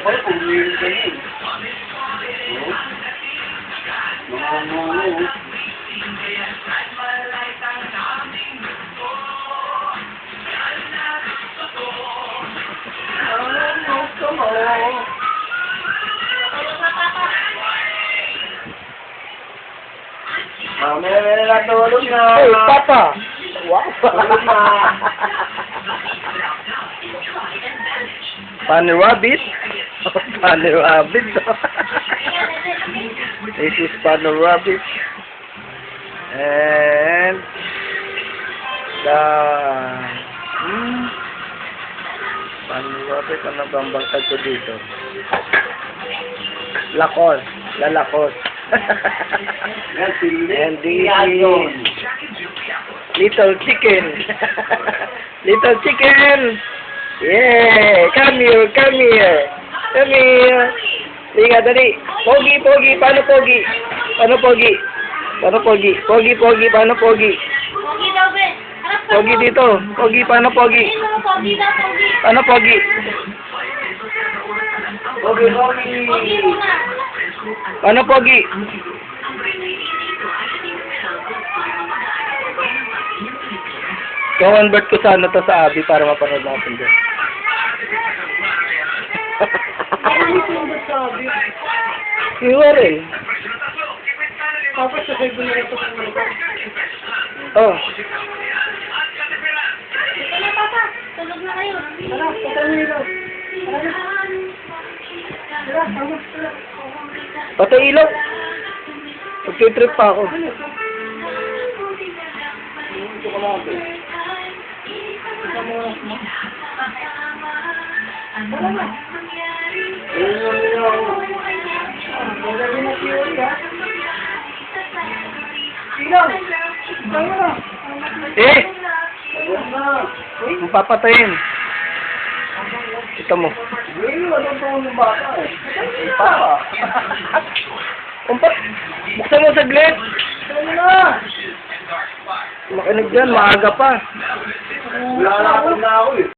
kayo kung meron kayo. Mga. Mamaya na natulog na. Hey, Papa! Wow! Funny rabbit? Funny rabbit? This is funny rabbit. And the funny rabbit, ano bang bangkad ko dito? Lakos. Lalakos. And this is little chicken. Little chicken. Yeah, come here, come here. Come here. Liga, dali. Pogi, pogi, paano pogi? Paano pogi? Paano pogi? Pogi, pogi, paano pogi? Pogi daw, be. Harap ka Pogi mo. dito. Pogi, paano pogi? Ayun mo, pogi daw, pogi. Paano pogi? Pogi, pogi. Pogi muna. Paano pogi? Convert ko sana to sa Abi para mapanood natin doon. Iwa rin. Tapos sa kayo na ito sa mga. Oh. Ito na, Papa. Tulog na kayo. Tara, patay Patay ilaw. Magtitrip pa ako. Eh! Ang papatayin. Kita mo. Buksan mo saglit. Makinig dyan, maaga pa. Wala na ako eh.